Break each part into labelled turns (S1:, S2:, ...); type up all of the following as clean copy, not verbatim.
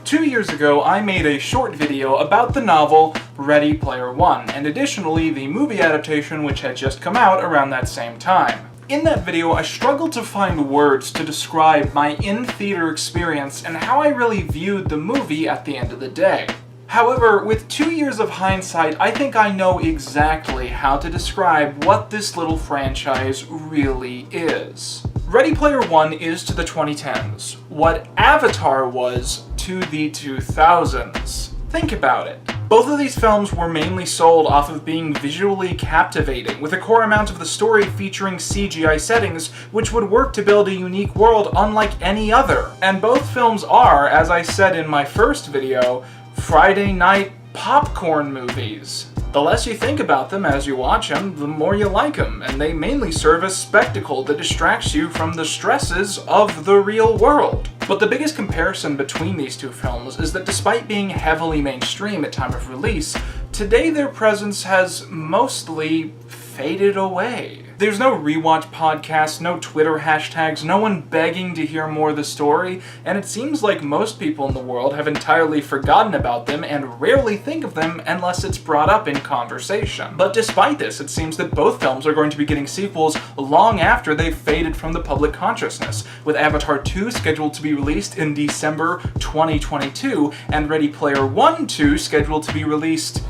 S1: 2 years ago, I made a short video about the novel Ready Player One, and additionally the movie adaptation which had just come out around that same time. In that video, I struggled to find words to describe my in-theater experience and how I really viewed the movie at the end of the day. However, with 2 years of hindsight, I think I know exactly how to describe what this little franchise really is. Ready Player One is to the 2010s what Avatar was to the 2000s. Think about it. Both of these films were mainly sold off of being visually captivating, with a core amount of the story featuring CGI settings, which would work to build a unique world unlike any other. And both films are, as I said in my first video, Friday night popcorn movies. The less you think about them as you watch them, the more you like them, and they mainly serve as spectacle that distracts you from the stresses of the real world. But the biggest comparison between these two films is that despite being heavily mainstream at time of release, today their presence has mostly faded away. There's no rewatch podcasts, no Twitter hashtags, no one begging to hear more of the story, and it seems like most people in the world have entirely forgotten about them and rarely think of them unless it's brought up in conversation. But despite this, it seems that both films are going to be getting sequels long after they've faded from the public consciousness, with Avatar 2 scheduled to be released in December 2022, and Ready Player One 2 scheduled to be released...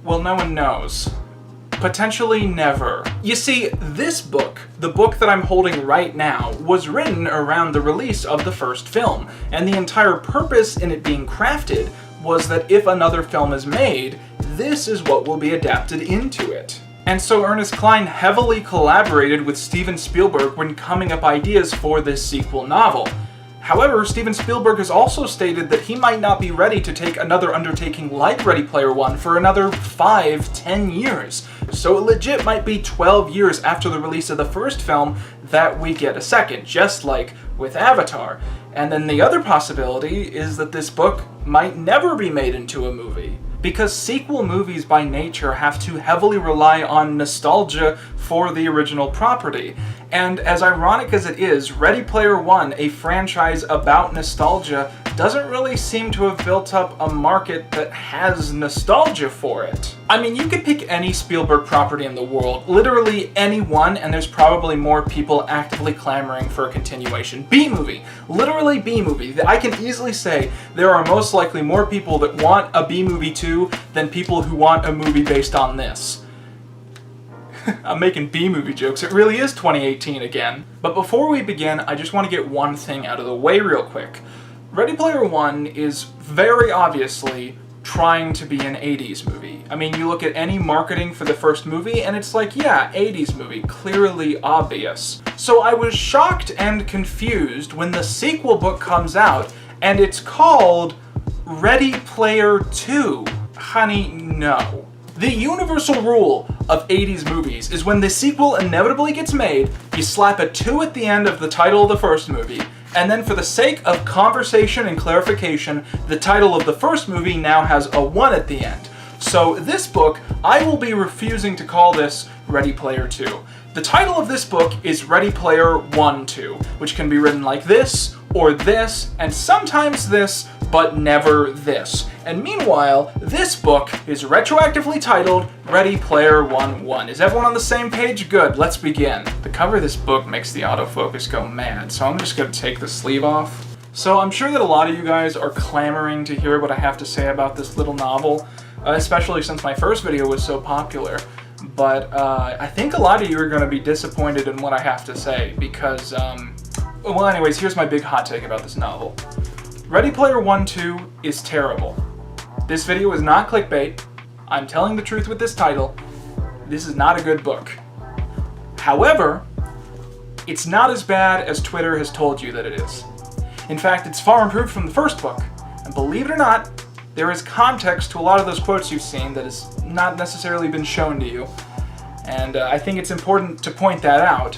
S1: well, no one knows. Potentially never. You see, this book, the book that I'm holding right now, was written around the release of the first film, and the entire purpose in it being crafted was that if another film is made, this is what will be adapted into it. And so Ernest Cline heavily collaborated with Steven Spielberg when coming up ideas for this sequel novel. However, Steven Spielberg has also stated that he might not be ready to take another undertaking like Ready Player One for another 5-10 years. So it legit might be 12 years after the release of the first film that we get a second, just like with Avatar. And then the other possibility is that this book might never be made into a movie, because sequel movies by nature have to heavily rely on nostalgia for the original property. And as ironic as it is, Ready Player One, a franchise about nostalgia, doesn't really seem to have built up a market that has nostalgia for it. I mean, you could pick any Spielberg property in the world, literally any one, and there's probably more people actively clamoring for a continuation. B-movie, literally B-movie. I can easily say there are most likely more people that want a B-movie 2 than people who want a movie based on this. I'm making B-movie jokes. It really is 2018 again. But before we begin, I just want to get one thing out of the way real quick. Ready Player One is very obviously trying to be an 80s movie. I mean, you look at any marketing for the first movie and it's like, yeah, 80s movie, clearly obvious. So I was shocked and confused when the sequel book comes out and it's called Ready Player 2. Honey, no. The universal rule of 80s movies is when the sequel inevitably gets made, you slap a 2 at the end of the title of the first movie, and then for the sake of conversation and clarification, the title of the first movie now has a 1 at the end. So this book, I will be refusing to call this Ready Player 2. The title of this book is Ready Player 1-2, which can be written like this, or this, and sometimes this, but never this. And meanwhile, this book is retroactively titled Ready Player 1-1. Is everyone on the same page? Good, let's begin. The cover of this book makes the autofocus go mad, so I'm just gonna take the sleeve off. So I'm sure that a lot of you guys are clamoring to hear what I have to say about this little novel, especially since my first video was so popular. But I think a lot of you are gonna be disappointed in what I have to say, because, well anyways, here's my big hot take about this novel. Ready Player 1-2 is terrible. This video is not clickbait. I'm telling the truth with this title. This is not a good book. However, it's not as bad as Twitter has told you that it is. In fact, it's far improved from the first book. And believe it or not, there is context to a lot of those quotes you've seen that has not necessarily been shown to you. And I think it's important to point that out.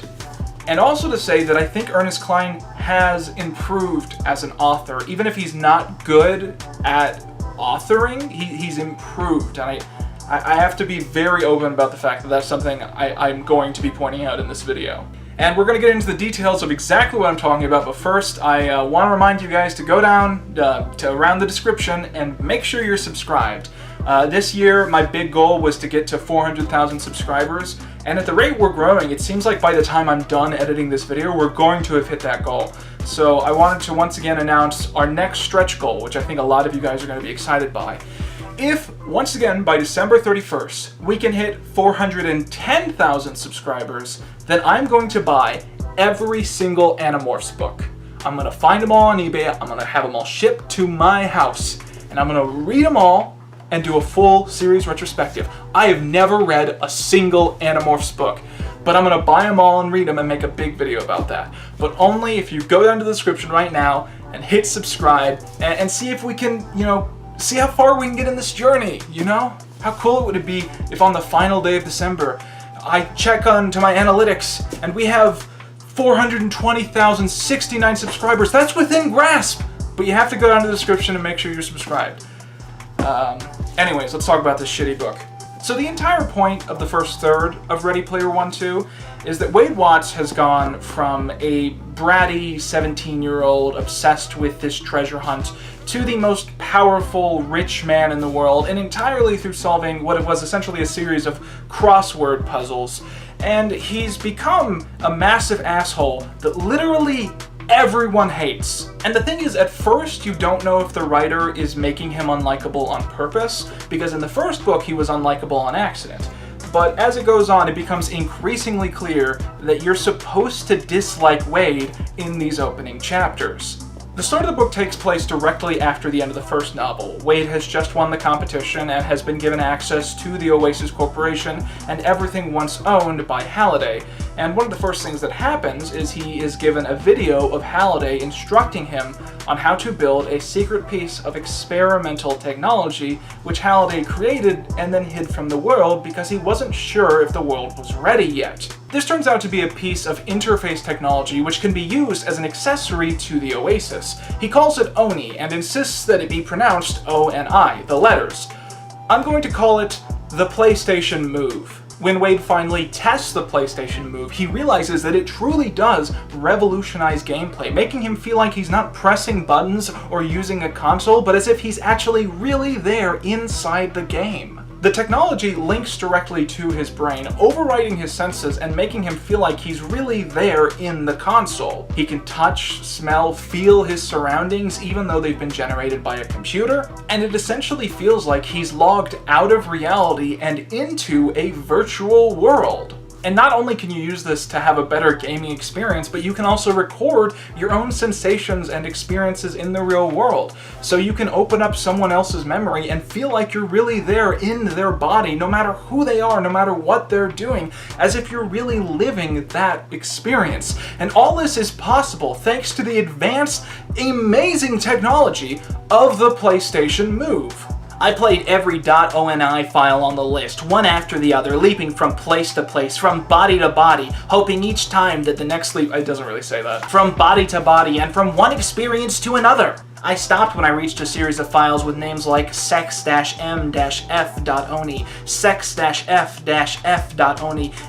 S1: And also to say that I think Ernest Cline has improved as an author. Even if he's not good at authoring, he's improved. And I have to be very open about the fact that that's something I'm going to be pointing out in this video. And we're going to get into the details of exactly what I'm talking about, but first I want to remind you guys to go down to around the description and make sure you're subscribed. This year, my big goal was to get to 400,000 subscribers, and at the rate we're growing, it seems like by the time I'm done editing this video, we're going to have hit that goal. So I wanted to once again announce our next stretch goal, which I think a lot of you guys are going to be excited by. If, once again, by December 31st, we can hit 410,000 subscribers, then I'm going to buy every single Animorphs book. I'm going to find them all on eBay, I'm going to have them all shipped to my house, and I'm going to read them all and do a full series retrospective. I have never read a single Animorphs book, but I'm going to buy them all and read them and make a big video about that. But only if you go down to the description right now and hit subscribe and see if we can, see how far we can get in this journey, How cool would it be if on the final day of December, I check onto my analytics and we have 420,069 subscribers. That's within grasp! But you have to go down to the description and make sure you're subscribed. Anyways, let's talk about this shitty book. So the entire point of the first third of Ready Player One 2 is that Wade Watts has gone from a bratty 17-year-old obsessed with this treasure hunt to the most powerful, rich man in the world, and entirely through solving what was essentially a series of crossword puzzles. And he's become a massive asshole that literally everyone hates. And the thing is, at first you don't know if the writer is making him unlikable on purpose, because in the first book he was unlikable on accident. But as it goes on, it becomes increasingly clear that you're supposed to dislike Wade in these opening chapters. The start of the book takes place directly after the end of the first novel. Wade has just won the competition and has been given access to the Oasis Corporation and everything once owned by Halliday. And one of the first things that happens is he is given a video of Halliday instructing him on how to build a secret piece of experimental technology which Halliday created and then hid from the world because he wasn't sure if the world was ready yet. This turns out to be a piece of interface technology which can be used as an accessory to the Oasis. He calls it Oni and insists that it be pronounced O-N-I, the letters. I'm going to call it the PlayStation Move. When Wade finally tests the PlayStation Move, he realizes that it truly does revolutionize gameplay, making him feel like he's not pressing buttons or using a console, but as if he's actually really there inside the game. The technology links directly to his brain, overriding his senses and making him feel like he's really there in the console. He can touch, smell, feel his surroundings even though they've been generated by a computer, and it essentially feels like he's logged out of reality and into a virtual world. And not only can you use this to have a better gaming experience, but you can also record your own sensations and experiences in the real world. So you can open up someone else's memory and feel like you're really there in their body, no matter who they are, no matter what they're doing, as if you're really living that experience. And all this is possible thanks to the advanced, amazing technology of the PlayStation Move. I played every .oni file on the list, one after the other, leaping from place to place, from body to body, hoping each time that the next leap— it doesn't really say that— from body to body, and from one experience to another. I stopped when I reached a series of files with names like sex-m-f.oni, sex-f-f.oni,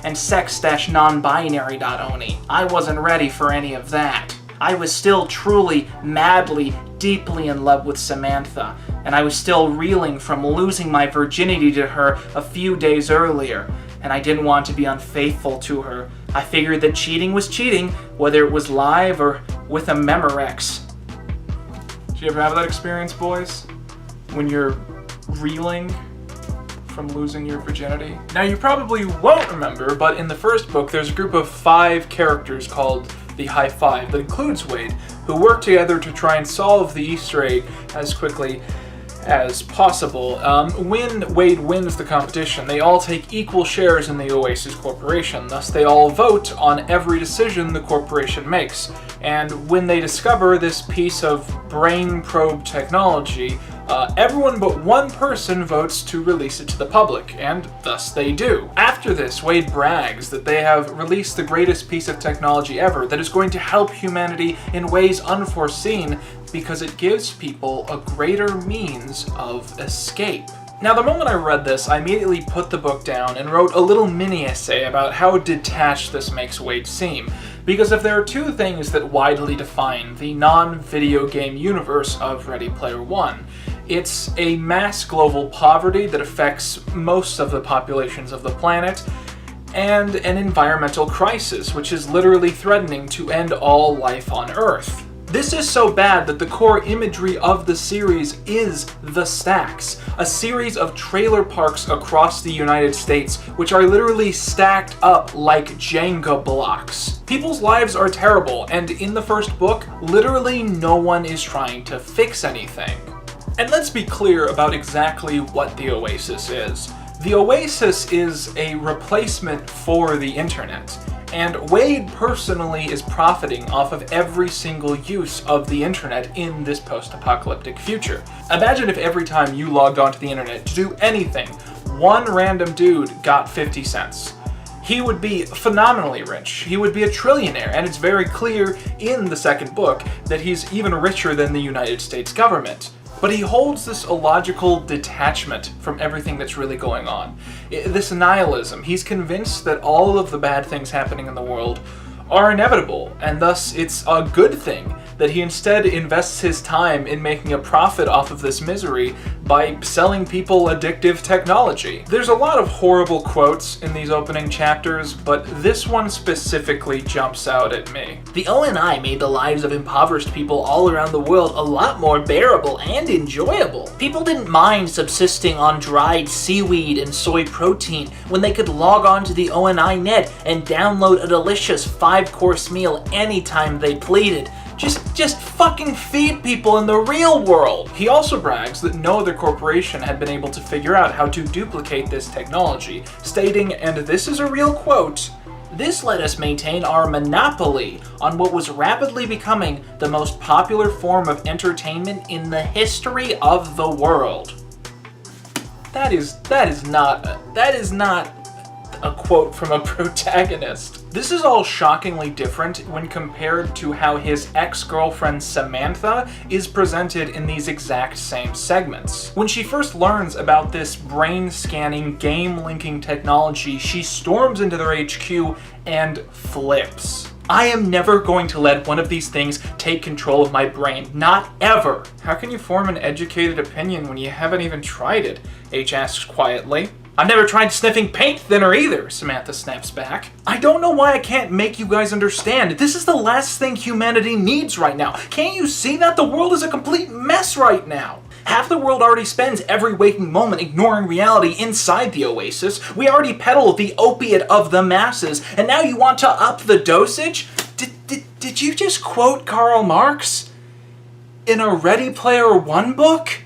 S1: and sex-non-binary.oni. I wasn't ready for any of that. I was still truly, madly, deeply in love with Samantha, and I was still reeling from losing my virginity to her a few days earlier, and I didn't want to be unfaithful to her. I figured that cheating was cheating, whether it was live or with a Memorex. Did you ever have that experience, boys? When you're reeling from losing your virginity? Now, you probably won't remember, but in the first book, there's a group of 5 characters called the High Five that includes Wade, who work together to try and solve the Easter egg as quickly as possible. When Wade wins the competition, they all take equal shares in the Oasis Corporation, thus they all vote on every decision the corporation makes. And when they discover this piece of brain probe technology, everyone but one person votes to release it to the public, and thus they do. After this, Wade brags that they have released the greatest piece of technology ever that is going to help humanity in ways unforeseen because it gives people a greater means of escape. Now, the moment I read this, I immediately put the book down and wrote a little mini-essay about how detached this makes Wade seem. Because if there are two things that widely define the non-video game universe of Ready Player One, it's a mass global poverty that affects most of the populations of the planet, and an environmental crisis, which is literally threatening to end all life on Earth. This is so bad that the core imagery of the series is the stacks, a series of trailer parks across the United States which are literally stacked up like Jenga blocks. People's lives are terrible, and in the first book, literally no one is trying to fix anything. And let's be clear about exactly what the Oasis is. The Oasis is a replacement for the internet. And Wade personally is profiting off of every single use of the internet in this post-apocalyptic future. Imagine if every time you logged onto the internet to do anything, one random dude got 50 cents. He would be phenomenally rich. He would be a trillionaire, and it's very clear in the second book that he's even richer than the United States government. But he holds this illogical detachment from everything that's really going on. This nihilism. He's convinced that all of the bad things happening in the world are inevitable, and thus it's a good thing that he instead invests his time in making a profit off of this misery by selling people addictive technology. There's a lot of horrible quotes in these opening chapters, but this one specifically jumps out at me.
S2: The ONI made the lives of impoverished people all around the world a lot more bearable and enjoyable. People didn't mind subsisting on dried seaweed and soy protein when they could log on to the ONI net and download a delicious 5-course meal anytime they pleaded. Just fucking feed people in the real world!
S1: He also brags that no other corporation had been able to figure out how to duplicate this technology, stating, and this is a real quote,
S2: "This let us maintain our monopoly on what was rapidly becoming the most popular form of entertainment in the history of the world."
S1: That is not a quote from a protagonist. This is all shockingly different when compared to how his ex-girlfriend Samantha is presented in these exact same segments. When she first learns about this brain-scanning, game-linking technology, she storms into their HQ and flips. "I am never going to let one of these things take control of my brain. Not ever." "How can you form an educated opinion when you haven't even tried it?" H asks quietly.
S2: "I've never tried sniffing paint thinner either," Samantha snaps back.
S1: "I don't know why I can't make you guys understand. This is the last thing humanity needs right now. Can't you see that? The world is a complete mess right now."
S2: Half the world already spends every waking moment ignoring reality inside the Oasis. We already peddle the opiate of the masses, and now you want to up the dosage?
S1: Did you just quote Karl Marx? In a Ready Player One book?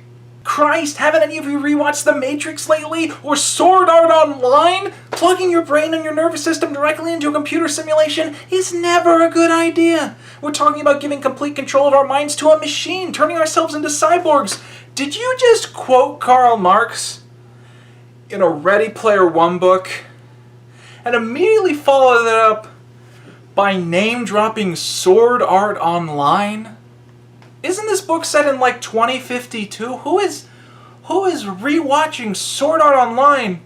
S2: Christ, haven't any of you rewatched The Matrix lately? Or Sword Art Online? Plugging your brain and your nervous system directly into a computer simulation is never a good idea. We're talking about giving complete control of our minds to a machine, turning ourselves into cyborgs.
S1: Did you just quote Karl Marx in a Ready Player One book? And immediately follow that up by name-dropping Sword Art Online? Isn't this book set in like 2052? Who is rewatching Sword Art Online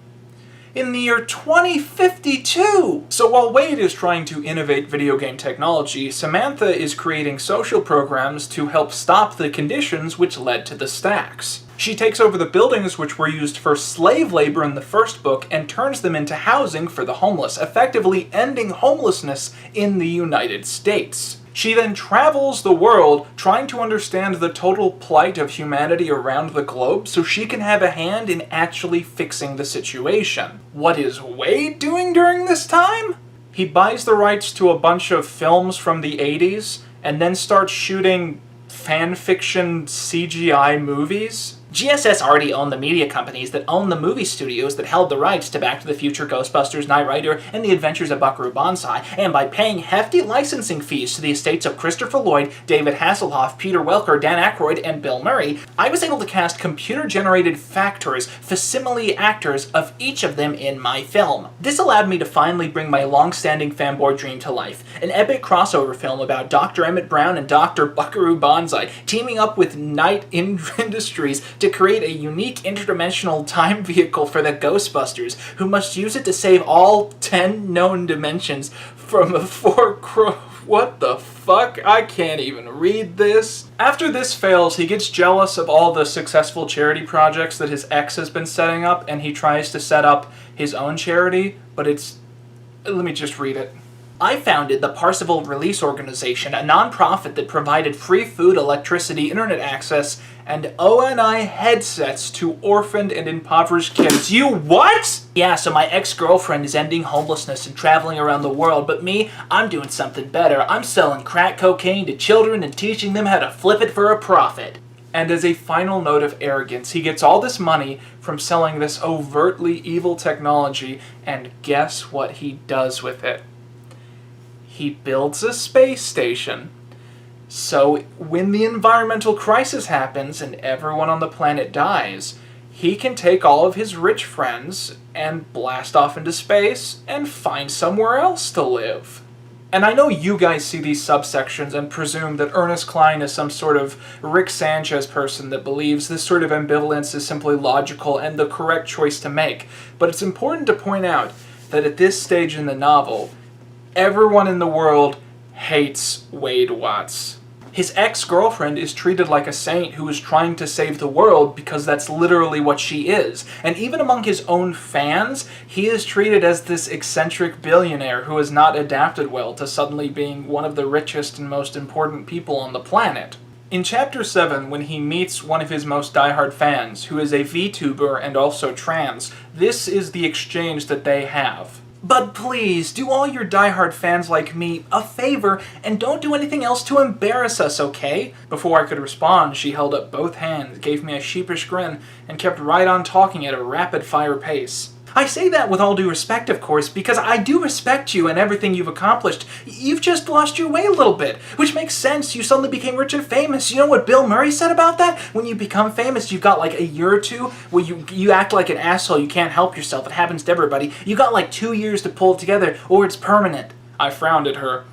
S1: in the year 2052? So while Wade is trying to innovate video game technology, Samantha is creating social programs to help stop the conditions which led to the stacks. She takes over the buildings which were used for slave labor in the first book and turns them into housing for the homeless, effectively ending homelessness in the United States. She then travels the world trying to understand the total plight of humanity around the globe so she can have a hand in actually fixing the situation. What is Wade doing during this time? He buys the rights to a bunch of films from the 80s and then starts shooting fan-fiction CGI movies.
S2: GSS already owned the media companies that owned the movie studios that held the rights to Back to the Future, Ghostbusters, Knight Rider, and The Adventures of Buckaroo Banzai, and by paying hefty licensing fees to the estates of Christopher Lloyd, David Hasselhoff, Peter Welker, Dan Aykroyd, and Bill Murray, I was able to cast computer-generated factors, facsimile actors of each of them in my film. This allowed me to finally bring my long-standing fanboy dream to life, an epic crossover film about Dr. Emmett Brown and Dr. Buckaroo Banzai teaming up with Knight Industries to to create a unique interdimensional time vehicle for the Ghostbusters, who must use it to save all 10 known dimensions from a What the fuck? I can't even read this. After this fails, he gets jealous of all the successful charity projects that his ex has been setting up, and he tries to set up his own charity, but it's... Let me just read it. I founded the Parsival Release Organization, a non-profit that provided free food, electricity, internet access, and ONI headsets to orphaned and impoverished kids. You what? Yeah, so my ex-girlfriend is ending homelessness and traveling around the world, but me, I'm doing something better. I'm selling crack cocaine to children and teaching them how to flip it for a profit. And as a final note of arrogance, he gets all this money from selling this overtly evil technology, and guess what he does with it? He builds a space station. So when the environmental crisis happens and everyone on the planet dies, he can take all of his rich friends and blast off into space and find somewhere else to live. And I know you guys see these subsections and presume that Ernest Cline is some sort of Rick Sanchez person that believes this sort of ambivalence is simply logical and the correct choice to make. But it's important to point out that at this stage in the novel, everyone in the world hates Wade Watts. His ex-girlfriend is treated like a saint who is trying to save the world because that's literally what she is. And even among his own fans, he is treated as this eccentric billionaire who has not adapted well to suddenly being one of the richest and most important people on the planet. In Chapter 7, when he meets one of his most diehard fans, who is a VTuber and also trans, this is the exchange that they have. But please, do all your diehard fans like me a favor and don't do anything else to embarrass us, okay? Before I could respond, she held up both hands, gave me a sheepish grin, and kept right on talking at a rapid-fire pace. I say that with all due respect, of course, because I do respect you and everything you've accomplished. You've just lost your way a little bit, which makes sense. You suddenly became rich and famous. You know what Bill Murray said about that? When you become famous, you've got like a year or two where you act like an asshole. You can't help yourself. It happens to everybody. You got like 2 years to pull it together, or it's permanent. I frowned at her.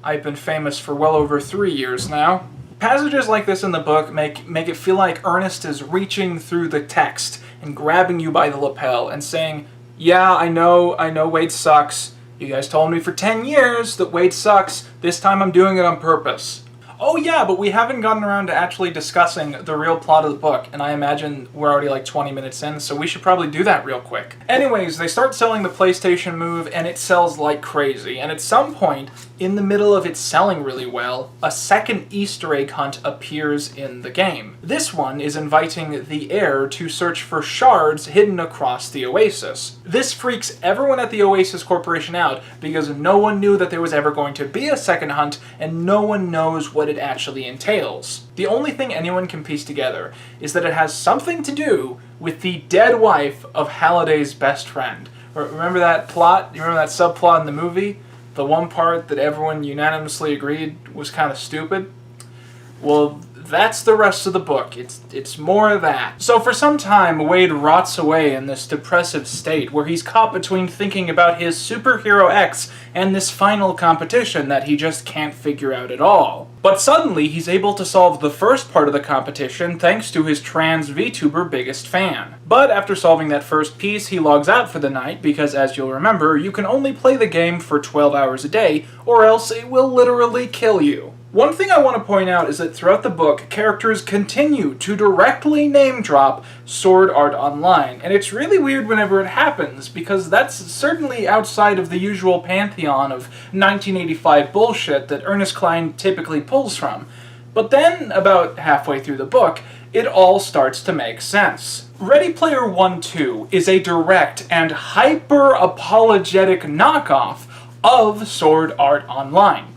S2: I've been famous for well over 3 years now. Passages like this in the book make it feel like Ernest is reaching through the text and grabbing you by the lapel and saying, yeah, I know Wade sucks. You guys told me for 10 years that Wade sucks. This time I'm doing it on purpose. Oh yeah, but we haven't gotten around to actually discussing the real plot of the book, and I imagine we're already like 20 minutes in, so we should probably do that real quick. Anyways, they start selling the PlayStation Move, and it sells like crazy, and at some point, in the middle of it selling really well, a second Easter egg hunt appears in the game. This one is inviting the heir to search for shards hidden across the Oasis. This freaks everyone at the Oasis Corporation out, because no one knew that there was ever going to be a second hunt, and no one knows what it actually entails. The only thing anyone can piece together is that it has something to do with the dead wife of Halliday's best friend. Remember that plot? You remember that subplot in the movie? The one part that everyone unanimously agreed was kind of stupid? Well, that's the rest of the book. It's more of that. So for some time, Wade rots away in this depressive state where he's caught between thinking about his superhero ex and this final competition that he just can't figure out at all. But suddenly, he's able to solve the first part of the competition thanks to his trans VTuber biggest fan. But after solving that first piece, he logs out for the night because, as you'll remember, you can only play the game for 12 hours a day, or else it will literally kill you. One thing I want to point out is that throughout the book, characters continue to directly name-drop Sword Art Online, and it's really weird whenever it happens, because that's certainly outside of the usual pantheon of 1985 bullshit that Ernest Cline typically pulls from. But then, about halfway through the book, it all starts to make sense. Ready Player One 2 is a direct and hyper-apologetic knockoff of Sword Art Online.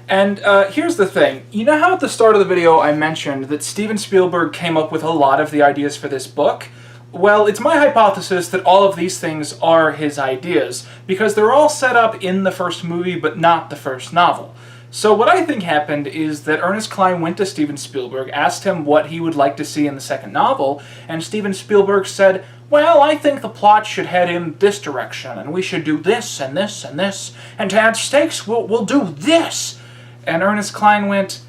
S2: And here's the thing. You know how at the start of the video I mentioned that Steven Spielberg came up with a lot of the ideas for this book? Well, it's my hypothesis that all of these things are his ideas, because they're all set up in the first movie but not the first novel. So what I think happened is that Ernest Cline went to Steven Spielberg, asked him what he would like to see in the second novel, and Steven Spielberg said, well, I think the plot should head in this direction, and we should do this and this and this, and to add stakes, we'll do this. And Ernest Cline went,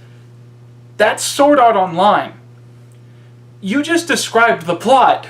S2: that's Sword Art Online.
S1: You just described the plot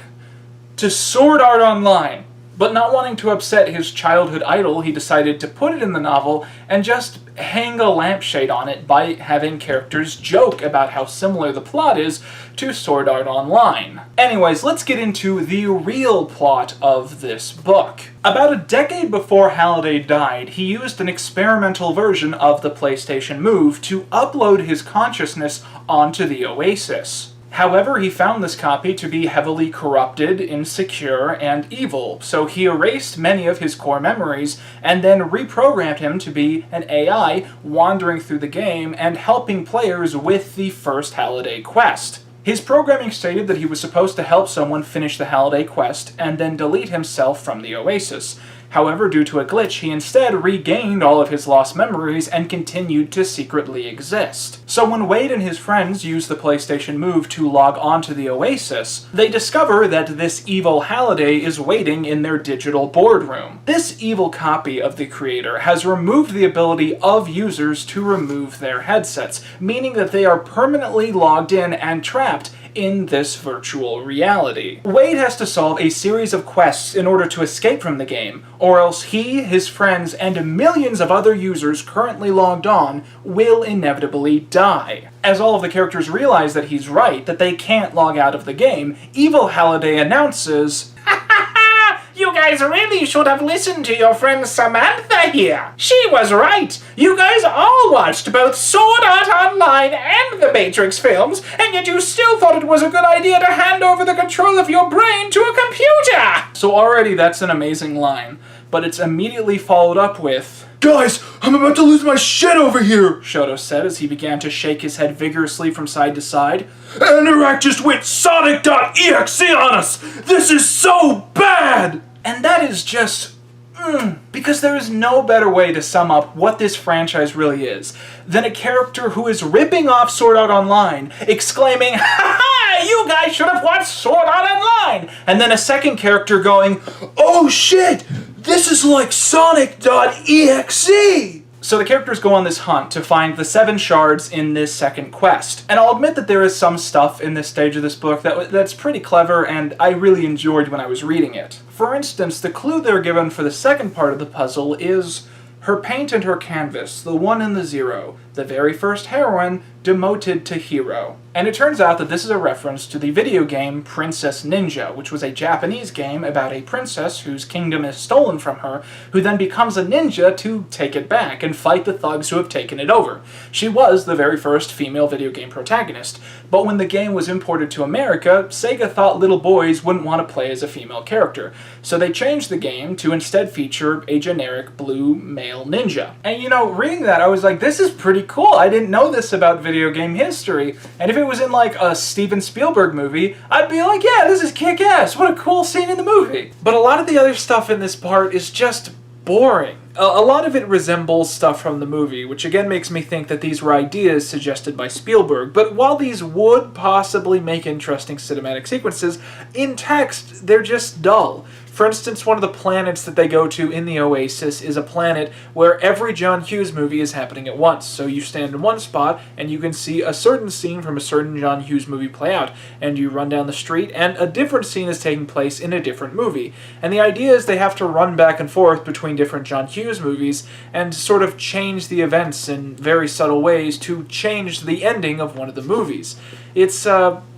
S1: to Sword Art Online. But not wanting to upset his childhood idol, he decided to put it in the novel and just hang a lampshade on it by having characters joke about how similar the plot is to Sword Art Online. Anyways, let's get into the real plot of this book. About a decade before Halliday died, he used an experimental version of the PlayStation Move to upload his consciousness onto the Oasis. However, he found this copy to be heavily corrupted, insecure, and evil, so he erased many of his core memories and then reprogrammed him to be an AI wandering through the game and helping players with the first Halliday quest. His programming stated that he was supposed to help someone finish the Halliday quest and then delete himself from the Oasis. However, due to a glitch, he instead regained all of his lost memories and continued to secretly exist. So when Wade and his friends use the PlayStation Move to log onto the Oasis, they discover that this evil Halliday is waiting in their digital boardroom. This evil copy of the creator has removed the ability of users to remove their headsets, meaning that they are permanently logged in and trapped in this virtual reality. Wade has to solve a series of quests in order to escape from the game, or else he, his friends, and millions of other users currently logged on will inevitably die. As all of the characters realize that he's right, that they can't log out of the game, evil Halliday announces, "You guys really should have listened to your friend Samantha here. She was right. You guys all watched both Sword Art Online and the Matrix films, and yet you still thought it was a good idea to hand over the control of your brain to a computer!" So already that's an amazing line, but it's immediately followed up with, "Guys, I'm about to lose my shit over here," Shoto said as he began to shake his head vigorously from side to side. "Interact just went Sonic.exe on us! This is so bad!" And that is just... because there is no better way to sum up what this franchise really is than a character who is ripping off Sword Art Online, exclaiming, "Ha ha! You guys should have watched Sword Art Online!" And then a second character going, "Oh shit! This is like Sonic.exe!" So the characters go on this hunt to find the 7 shards in this second quest. And I'll admit that there is some stuff in this stage of this book that's pretty clever and I really enjoyed when I was reading it. For instance, the clue they're given for the second part of the puzzle is her paint and her canvas, the 1 and the 0, the very first heroine demoted to hero. And it turns out that this is a reference to the video game Princess Ninja, which was a Japanese game about a princess whose kingdom is stolen from her, who then becomes a ninja to take it back and fight the thugs who have taken it over. She was the very first female video game protagonist, but when the game was imported to America, Sega thought little boys wouldn't want to play as a female character, so they changed the game to instead feature a generic blue male ninja. And you know, reading that, I was like, this is pretty cool. I didn't know this about video game history, and if it was in like a Steven Spielberg movie, I'd be like, yeah, this is kick-ass, what a cool scene in the movie. But a lot of the other stuff in this part is just boring. A lot of it resembles stuff from the movie, which again makes me think that these were ideas suggested by Spielberg, but while these would possibly make interesting cinematic sequences, in text, they're just dull. For instance, one of the planets that they go to in the Oasis is a planet where every John Hughes movie is happening at once. So you stand in one spot and you can see a certain scene from a certain John Hughes movie play out. And you run down the street and a different scene is taking place in a different movie. And the idea is they have to run back and forth between different John Hughes movies and sort of change the events in very subtle ways to change the ending of one of the movies. It's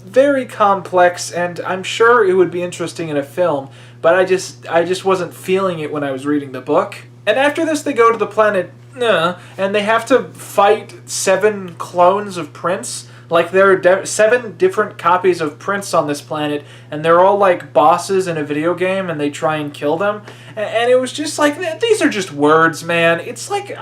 S1: very complex, and I'm sure it would be interesting in a film, but I just wasn't feeling it when I was reading the book. And after this, they go to the planet, and they have to fight 7 clones of Prince. Like, there are 7 different copies of Prince on this planet, and they're all like bosses in a video game, and they try and kill them. And it was just like, these are just words, man. It's like,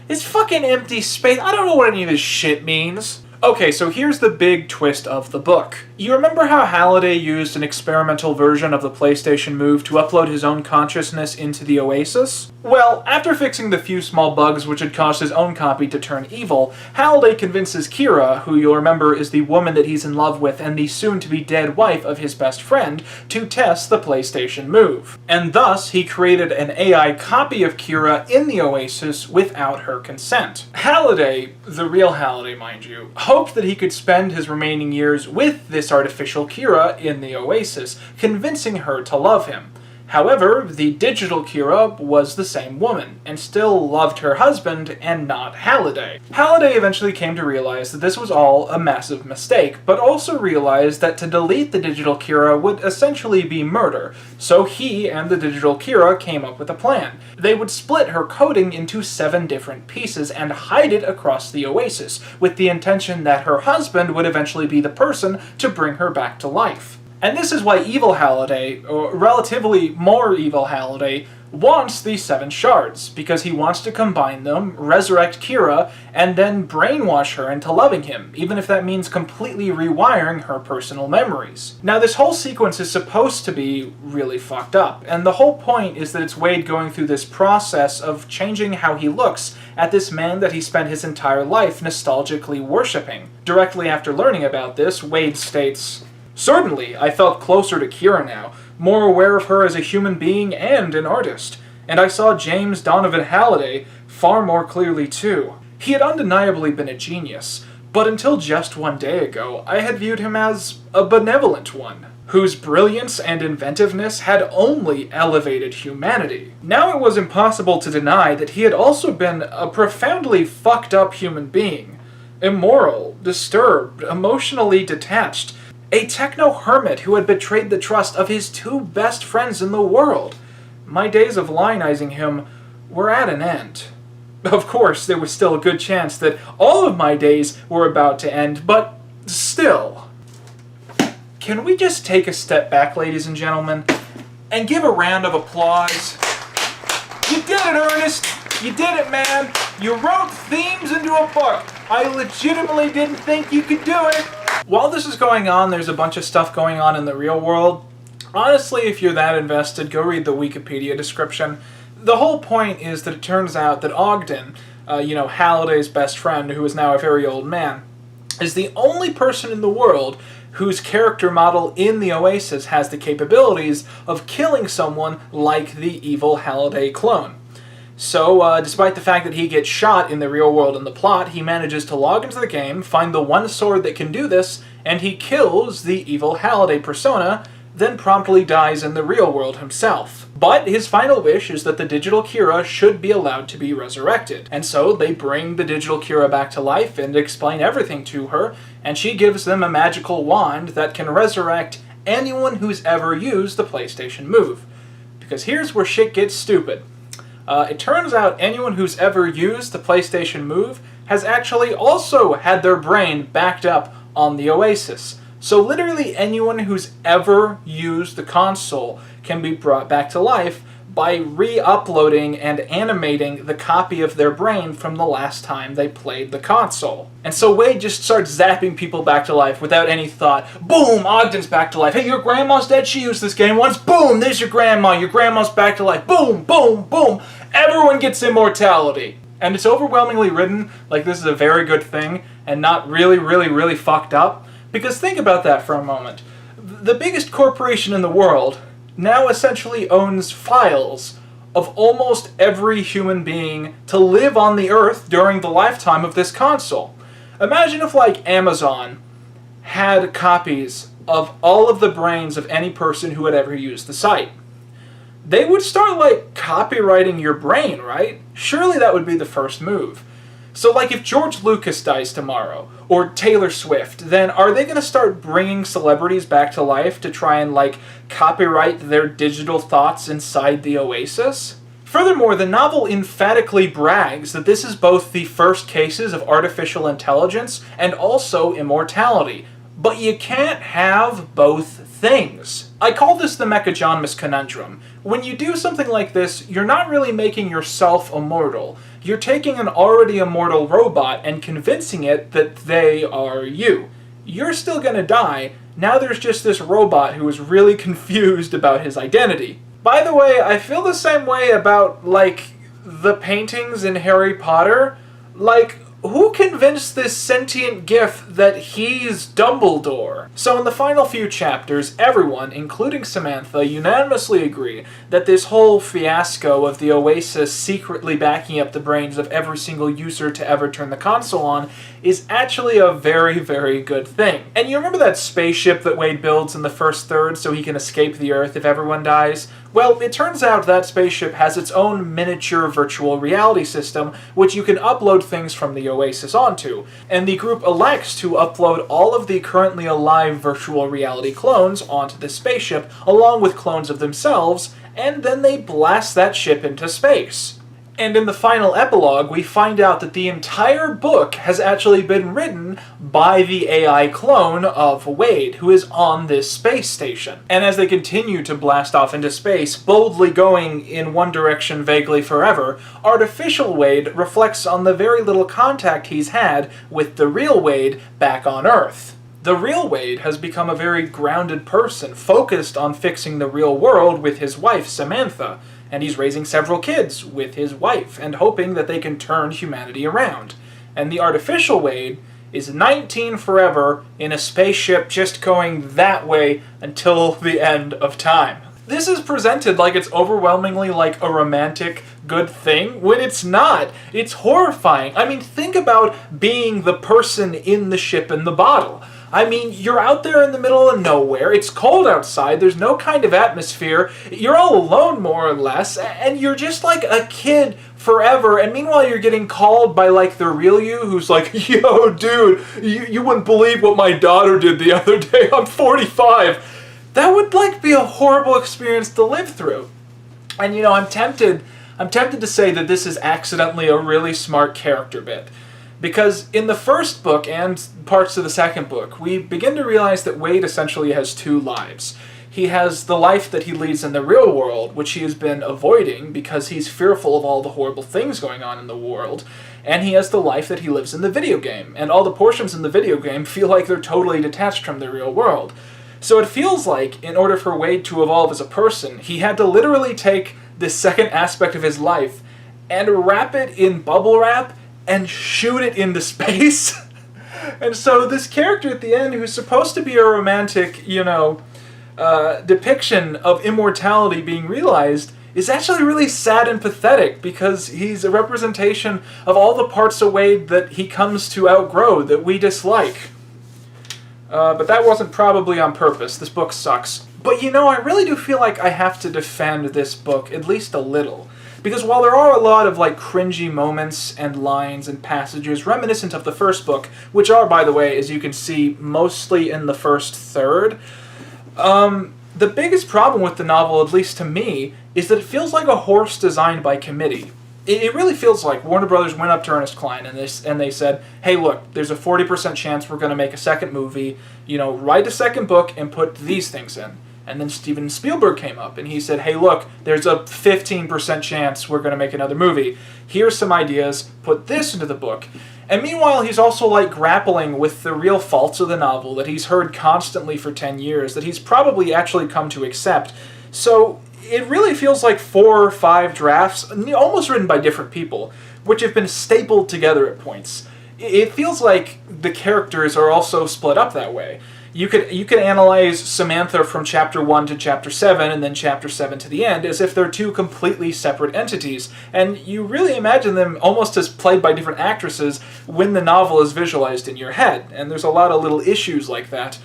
S1: it's fucking empty space. I don't know what any of this shit means. Okay, so here's the big twist of the book. You remember how Halliday used an experimental version of the PlayStation Move to upload his own consciousness into the Oasis? Well, after fixing the few small bugs which had caused his own copy to turn evil, Halliday convinces Kira, who you'll remember is the woman that he's in love with and the soon-to-be-dead wife of his best friend, to test the PlayStation Move. And thus, he created an AI copy of Kira in the Oasis without her consent. Halliday, the real Halliday mind you, hoped that he could spend his remaining years with this artificial Kira in the Oasis, convincing her to love him. However, the digital Kira was the same woman, and still loved her husband and not Halliday. Halliday eventually came to realize that this was all a massive mistake, but also realized that to delete the digital Kira would essentially be murder, so he and the digital Kira came up with a plan. They would split her coding into 7 different pieces and hide it across the Oasis, with the intention that her husband would eventually be the person to bring her back to life. And this is why evil Halliday, or relatively more evil Halliday, wants these 7 shards, because he wants to combine them, resurrect Kira, and then brainwash her into loving him, even if that means completely rewiring her personal memories. Now, this whole sequence is supposed to be really fucked up, and the whole point is that it's Wade going through this process of changing how he looks at this man that he spent his entire life nostalgically worshipping. Directly after learning about this, Wade states, "Certainly, I felt closer to Kira now, more aware of her as a human being and an artist, and I saw James Donovan Halliday far more clearly too. He had undeniably been a genius, but until just one day ago, I had viewed him as a benevolent one, whose brilliance and inventiveness had only elevated humanity. Now it was impossible to deny that he had also been a profoundly fucked up human being, immoral, disturbed, emotionally detached, a techno-hermit who had betrayed the trust of his 2 best friends in the world. My days of lionizing him were at an end. Of course, there was still a good chance that all of my days were about to end, but still." Can we just take a step back, ladies and gentlemen, and give a round of applause? You did it, Ernest! You did it, man! You wrote themes into a book! I legitimately didn't think you could do it! While this is going on, there's a bunch of stuff going on in the real world. Honestly, if you're that invested, go read the Wikipedia description. The whole point is that it turns out that Ogden, Halliday's best friend, who is now a very old man, is the only person in the world whose character model in the Oasis has the capabilities of killing someone like the evil Halliday clone. So, despite the fact that he gets shot in the real world in the plot, he manages to log into the game, find the one sword that can do this, and he kills the evil Halliday persona, then promptly dies in the real world himself. But his final wish is that the digital Kira should be allowed to be resurrected. And so they bring the digital Kira back to life and explain everything to her, and she gives them a magical wand that can resurrect anyone who's ever used the PlayStation Move. Because here's where shit gets stupid. It turns out anyone who's ever used the PlayStation Move has actually also had their brain backed up on the Oasis. So literally anyone who's ever used the console can be brought back to life by re-uploading and animating the copy of their brain from the last time they played the console. And so Wade just starts zapping people back to life without any thought. Boom! Ogden's back to life. Hey, your grandma's dead, she used this game once. Boom! There's your grandma's back to life. Boom! Boom! Boom! Everyone gets immortality. And it's overwhelmingly written like this is a very good thing and not really fucked up. Because think about that for a moment. The biggest corporation in the world now essentially owns files of almost every human being to live on the Earth during the lifetime of this console. Imagine if, like, Amazon had copies of all of the brains of any person who had ever used the site. They would start, like, copywriting your brain, right? Surely that would be the first move. So, like, if George Lucas dies tomorrow, or Taylor Swift, then are they going to start bringing celebrities back to life to try and, like, copyright their digital thoughts inside the Oasis? Furthermore, the novel emphatically brags that this is both the first cases of artificial intelligence and also immortality. But you can't have both things. I call this the Mechajonmus conundrum. When you do something like this, you're not really making yourself immortal. You're taking an already immortal robot and convincing it that they are you. You're still gonna die. Now there's just this robot who is really confused about his identity. By the way, I feel the same way about, like, the paintings in Harry Potter. Like,
S2: who convinced this sentient GIF that he's Dumbledore? So in the final few chapters, everyone, including Samantha, unanimously agree that this whole fiasco of the Oasis secretly backing up the brains of every single user to ever turn the console on is actually a very, very good thing. And you remember that spaceship that Wade builds in the first third so he can escape the Earth if everyone dies? Well, it turns out that spaceship has its own miniature virtual reality system, which you can upload things from the Oasis onto. And the group elects to upload all of the currently alive virtual reality clones onto the spaceship, along with clones of themselves, and then they blast that ship into space. And in the final epilogue, we find out that the entire book has actually been written by the AI clone of Wade, who is on this space station. And as they continue to blast off into space, boldly going in one direction vaguely forever, artificial Wade reflects on the very little contact he's had with the real Wade back on Earth. The real Wade has become a very grounded person, focused on fixing the real world with his wife, Samantha, and he's raising several kids with his wife and hoping that they can turn humanity around. And the artificial Wade is 19 forever in a spaceship just going that way until the end of time. This is presented like it's overwhelmingly like a romantic good thing, when it's not. It's horrifying. I mean, think about being the person in the ship in the bottle. I mean, you're out there in the middle of nowhere, it's cold outside, there's no kind of atmosphere, you're all alone more or less, and you're just like a kid forever, and meanwhile you're getting called by like the real you who's like, yo dude, you wouldn't believe what my daughter did the other day, I'm 45. That would like be a horrible experience to live through. And you know, I'm tempted to say that this is accidentally a really smart character bit. Because in the first book and parts of the second book, we begin to realize that Wade essentially has two lives. He has the life that he leads in the real world, which he has been avoiding because he's fearful of all the horrible things going on in the world, and he has the life that he lives in the video game, and all the portions in the video game feel like they're totally detached from the real world. So it feels like, in order for Wade to evolve as a person, he had to literally take this second aspect of his life and wrap it in bubble wrap and shoot it into space. And so this character at the end, who's supposed to be a romantic, you know, depiction of immortality being realized, is actually really sad and pathetic because he's a representation of all the parts of Wade that he comes to outgrow that we dislike. But that wasn't probably on purpose. This book sucks. But you know, I really do feel like I have to defend this book at least a little. Because while there are a lot of like cringy moments and lines and passages reminiscent of the first book, which are, by the way, as you can see, mostly in the first third, the biggest problem with the novel, at least to me, is that it feels like a horse designed by committee. It really feels like Warner Brothers went up to Ernest Cline and they said, hey look, there's a 40% chance we're going to make a second movie, you know, write a second book and put these things in. And then Steven Spielberg came up and he said, hey look, there's a 15% chance we're going to make another movie. Here's some ideas, put this into the book. And meanwhile, he's also like grappling with the real faults of the novel that he's heard constantly for 10 years, that he's probably actually come to accept. So it really feels like 4 or 5 drafts, almost written by different people, which have been stapled together at points. It feels like the characters are also split up that way. You could analyze Samantha from chapter 1 to chapter 7 and then chapter 7 to the end as if they're two completely separate entities, and you really imagine them almost as played by different actresses when the novel is visualized in your head, and there's a lot of little issues like that.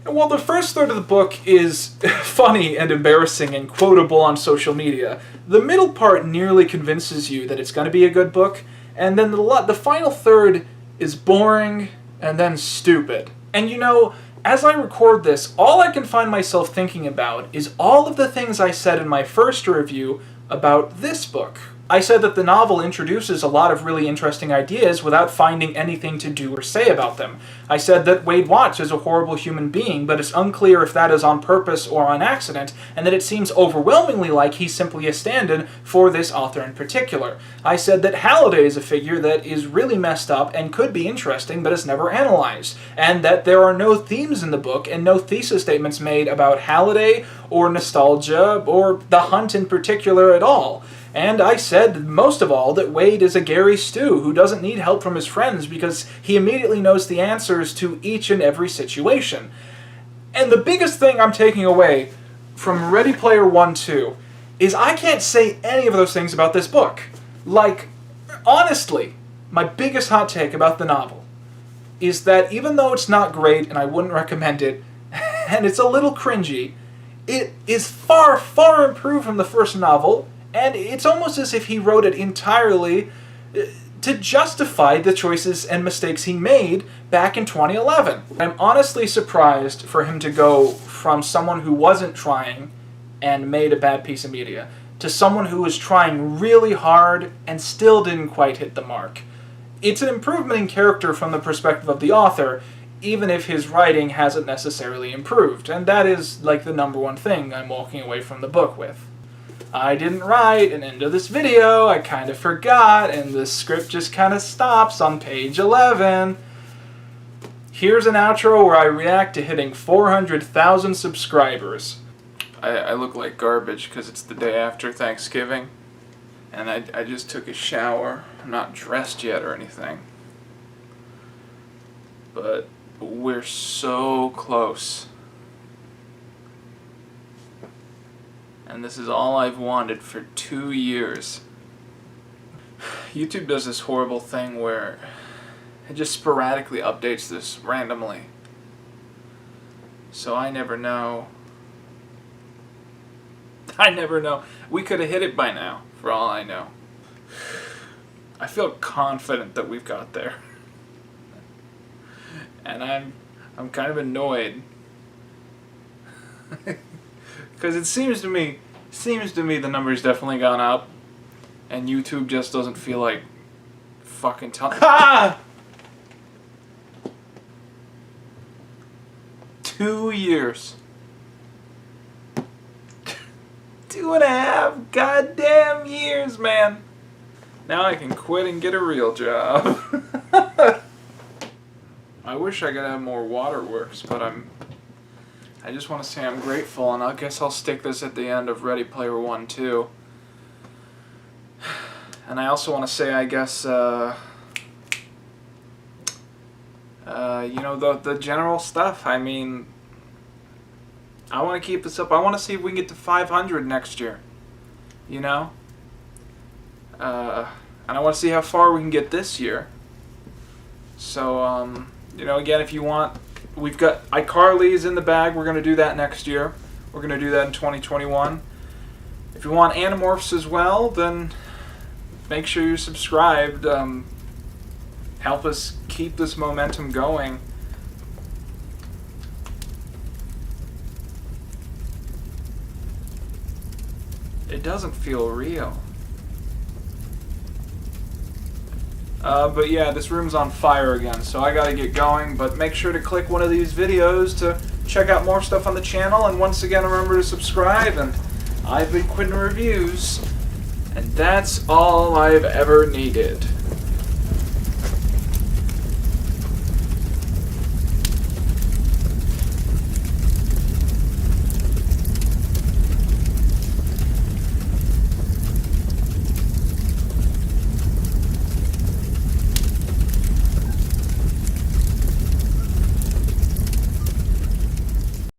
S2: And while the first third of the book is funny and embarrassing and quotable on social media, the middle part nearly convinces you that it's going to be a good book, and then the final third is boring and then stupid. And you know, as I record this, all I can find myself thinking about is all of the things I said in my first review about this book. I said that the novel introduces a lot of really interesting ideas without finding anything to do or say about them. I said that Wade Watts is a horrible human being, but it's unclear if that is on purpose or on accident, and that it seems overwhelmingly like he's simply a stand-in for this author in particular. I said that Halliday is a figure that is really messed up and could be interesting, but is never analyzed, and that there are no themes in the book and no thesis statements made about Halliday or nostalgia or the hunt in particular at all. And I said, most of all, that Wade is a Gary Stu who doesn't need help from his friends because he immediately knows the answers to each and every situation. And the biggest thing I'm taking away from Ready Player One 2 is I can't say any of those things about this book. Like, honestly, my biggest hot take about the novel is that even though it's not great and I wouldn't recommend it, and it's a little cringy, it is far, far improved from the first novel, and it's almost as if he wrote it entirely to justify the choices and mistakes he made back in 2011. I'm honestly surprised for him to go from someone who wasn't trying and made a bad piece of media to someone who was trying really hard and still didn't quite hit the mark. It's an improvement in character from the perspective of the author, even if his writing hasn't necessarily improved, and that is like the number one thing I'm walking away from the book with. I didn't write an end of this video, I kind of forgot, and the script just kind of stops on page 11. Here's an outro where I react to hitting 400,000 subscribers. I look like garbage because it's the day after Thanksgiving, and I just took a shower. I'm not dressed yet or anything, but we're so close. And this is all I've wanted for 2 years. YouTube does this horrible thing where it just sporadically updates this randomly. So I never know. I never know. We could have hit it by now, for all I know. I feel confident that we've got there. And I'm kind of annoyed. Because it seems to me the number's definitely gone up, and YouTube just doesn't feel like fucking telling. Ah! 2 years. 2.5 goddamn years, man. Now I can quit and get a real job. I wish I could have more waterworks, but I just want to say I'm grateful, and I guess I'll stick this at the end of Ready Player One too. And I also want to say, I guess, you know, the general stuff. I mean, I want to keep this up. I want to see if we can get to 500 next year. You know? And I want to see how far we can get this year. So, you know, again, if you want, we've got iCarly's in the bag. We're going to do that next year. We're going to do that in 2021. If you want Animorphs as well, then make sure you're subscribed. Help us keep this momentum going. It doesn't feel real. But yeah, this room's on fire again, so I gotta get going. But make sure to click one of these videos to check out more stuff on the channel. And once again, remember to subscribe. And I've been Quinn Reviews, and that's all I've ever needed.